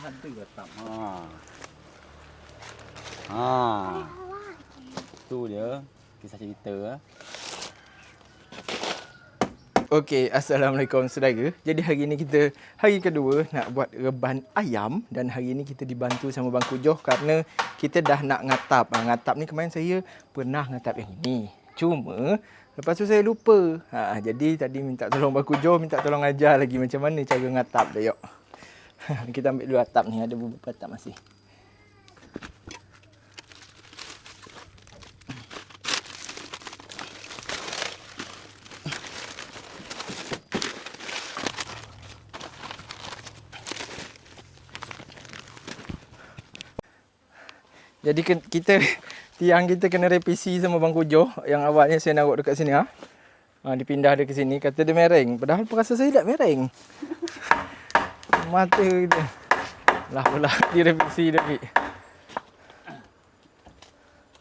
ada atap. Ha. Tu dia kisah cerita. Okey, Assalamualaikum saudara. Jadi hari ni kita hari kedua nak buat reban ayam dan hari ni kita dibantu sama Bang Kujoh kerana kita dah nak ngatap. Ngatap ni kemarin saya pernah ngatap yang ini. Cuma lepas tu saya lupa. Jadi tadi minta tolong Bang Kujoh, minta tolong ajar lagi macam mana cara ngatap dia. Yok. Kita ambil dulu atap ni, ada beberapa atap masih. Jadi tiang kita kena revisi sama Bang Kujoh. Yang awalnya saya naruh dekat sini. Dipindah dia ke sini. Kata dia mereng. Padahal perasa saya tak mereng. Mata kita. Lah pula direvisi lagi.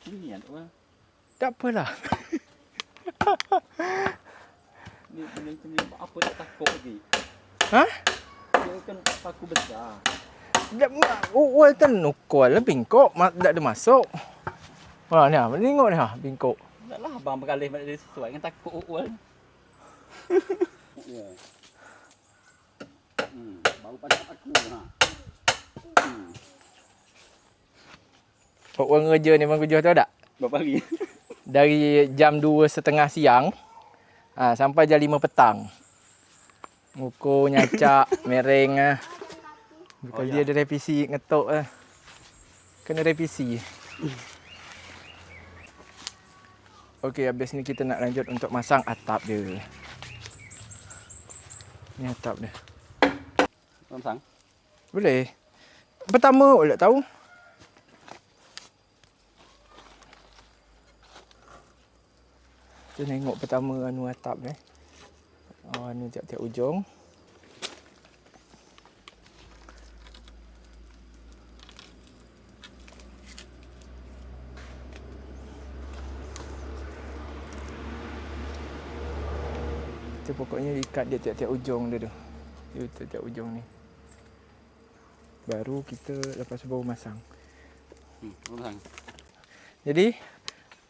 Ini kan apa? Tak apalah. Ni macam ni apa tak takut lagi. Ha? Dia kan paku besar. Tak wall tenukul lah bingkok. Tak ada masuk. Ni tengok ni bingkok. Taklah abang berkalih balik dia sesuai dengan takut wall. Ya. Baru pasal aku Wall kerja ni Bang Kujoh tahu tak? Berapa hari? Dari jam 2.30 siang sampai jam 5 petang. Ngukur, nyacak, mereng. Bukan dia ada revisi, ngetok kena revisi. Okey, habis ni kita nak lanjut untuk masang atap dia. Ni atap dia. Masang? Boleh. Pertama boleh tahu. Kita tengok pertama atap ni. Ni tiap-tiap ujung. Kita pokoknya ikat dia tiap-tiap ujung dia tu. Dia tiap-tiap ujung ni. Baru kita lepas tu baru masang. Masang. Jadi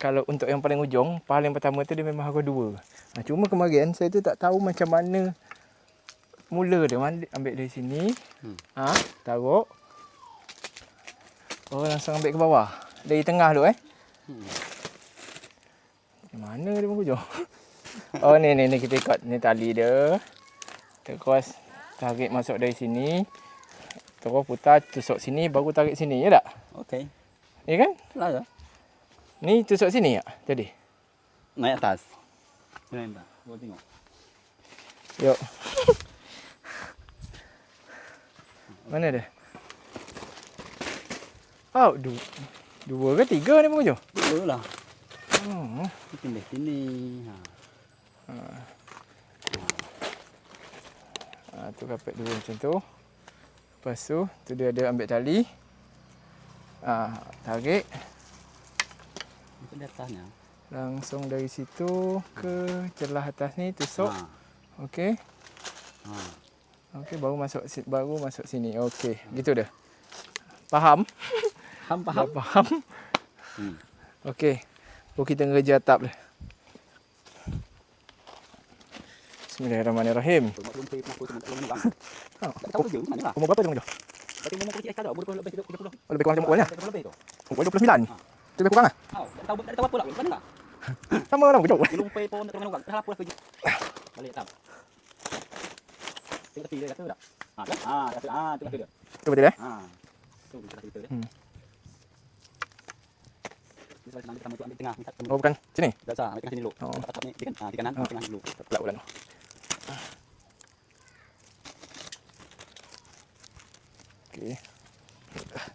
kalau untuk yang paling ujung, paling pertama tu dia memang harus dua. Cuma kemarin saya tu tak tahu macam mana mula dia. Ambil dari sini. Taruh. Langsung ambil ke bawah. Dari tengah tu Mana dia Bang Kujoh? Ni kita ikat ni tali dia. Terus tarik masuk dari sini. Terus putar tusuk sini baru tarik sini, ya tak? Okey. Ya kan? Lah ya. Ni tusuk sini tak tadi? Naik atas. Naik tak? Gua tengok. Yuk. Mana dia? Dua ke tiga ni Bang Kujoh? Dua lah. Kita sini. Tu kapet dua macam tu. Lepas tu dia ada ambil tali. Tarik. Itu di atasnya. Langsung dari situ ke celah atas ni tusuk. Okey. Okey, baru masuk sini. Okey, gitu dah. Faham? Faham. Faham. Okey. Kita ngerja atap dia. Bismillahirrahmanirrahim. Umur berapa tu Bang Kujoh? Lebih kurang macam umurnya? Umur 29? Itu lebih kurang lah? Tahu apa lah? Mana tak? Sama lah Bang Kujoh. Lumpai pun tak kena orang. Dah apa lah kerja. Balik tak. Tengok dia kata tak? Kan? Tu kata dia. Tu betul Tu kata kita dia. Kita ambil tengah. Bukan sini? Dah sah, ambil tengah sini dulu. Atap ni di kanan, tengah dulu. Pelak ulang. Okey.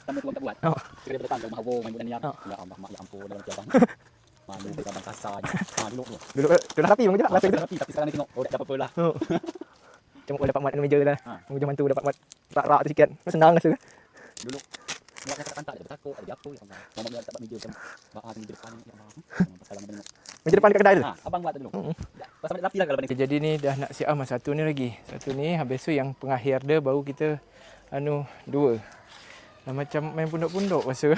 Tambah tuan tak buat. Kita daripada depan rumah abang main bola niat. Ya Allah, mak ya ampun dalam abang. Malu dia abang kasarnya. Duduk tu. Duduk rapi Bang Kujoh. Rapi tapi sekarang ni tengok. Tak apa-apa lah. Cuma dapat mat meja dah. Bang Kujoh mantu dapat mat rak-rak tu sikit. Senang rasa. Dulu buat kata pantat dia bertakut ada apa ya Allah. Mama dia dapat meja macam bahan meja depan ya Allah. Pasal abang tengok. Meja depan dekat kedai tu. Abang buat dulu. Pasal rapi lah kalau Jadi ni dah nak siap satu ni lagi. Satu ni habis tu yang pengakhir dia baru kita dua. Dah macam main punduk-punduk rasa.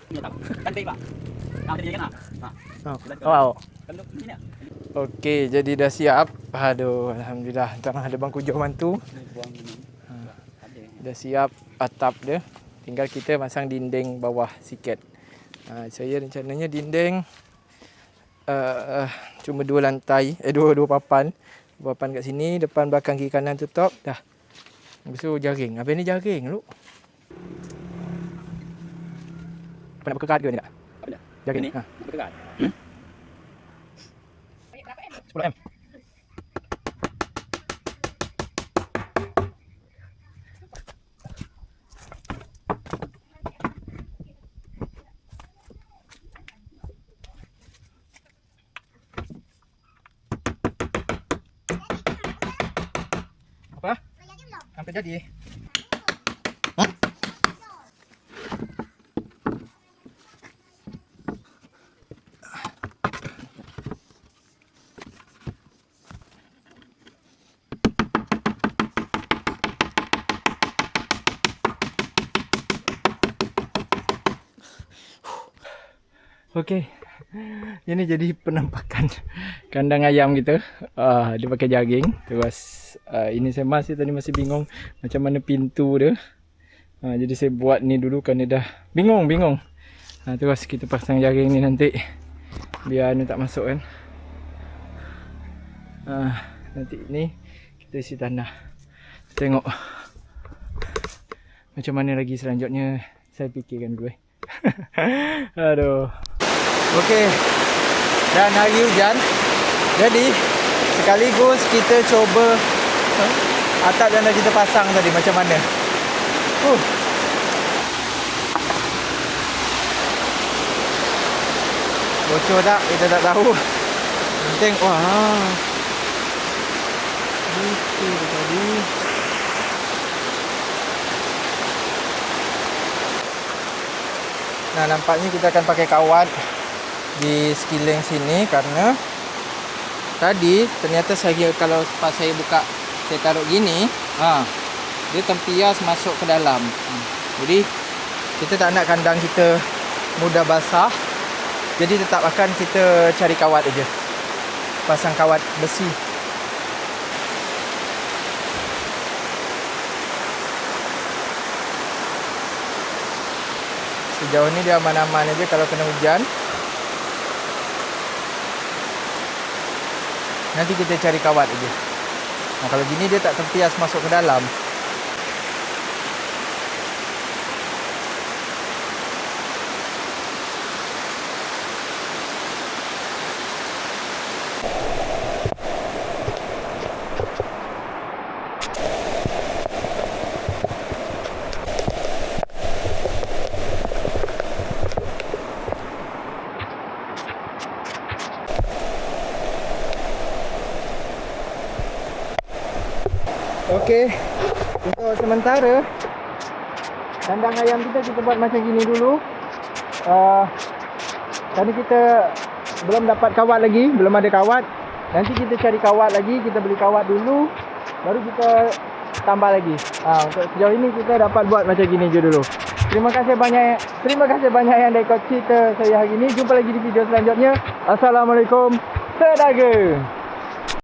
Ni tak. Cantik pak. Jadi kan? Wow. Kan ni ni. Okey, jadi dah siap. Aduh, alhamdulillah. Tengah ada bangku jauh mantu. Buang ni. Dah siap atap dia. Tinggal kita masang dinding bawah sikit. Saya rencananya dinding cuma 2 lantai, dua papan. Papan kat sini, depan belakang kiri kanan tutup dah. Lepas tu jaring. Habis ni jaring lu. Apa nak berkekat ke ni tak? Apa dah? Jaring Ni. ha. Berkekat. 10M. Apa? Hampir jadi. Okey. Ini jadi penampakan kandang ayam kita. Dia pakai jaring. Terus ini saya masih bingung macam mana pintu dia. Jadi saya buat ni dulu kerana dah bingung. Terus kita pasang jaring ni nanti biar ni tak masuk kan. Nanti ni kita isi tanah. Tengok macam mana lagi selanjutnya, saya fikirkan dulu. Aduh. Okey. Dan hari hujan. Jadi sekaligus kita cuba atap yang dah kita pasang tadi macam mana. Bocor tak? Kita tak tahu. Penting wah. Itu tadi. Nah, nampaknya kita akan pakai kawat di sekeliling sini karena tadi ternyata kalau pas saya buka, saya taruh gini, dia tempias masuk ke dalam. Jadi kita tak nak kandang kita mudah basah. Jadi tetap akan kita cari kawat aja. Pasang kawat besi. Sejauh ni dia aman-aman aja kalau kena hujan. Nanti kita cari kawat aja. Kalau gini dia tak tempias masuk ke dalam. Okey, untuk sementara kandang ayam kita buat macam gini dulu. Tadi kita belum dapat kawat lagi, belum ada kawat. Nanti kita cari kawat lagi, kita beli kawat dulu, baru kita tambah lagi. Untuk sejauh ini kita dapat buat macam gini je dulu. Terima kasih banyak yang dah ikut cerita saya hari ini. Jumpa lagi di video selanjutnya. Assalamualaikum. Sedaga.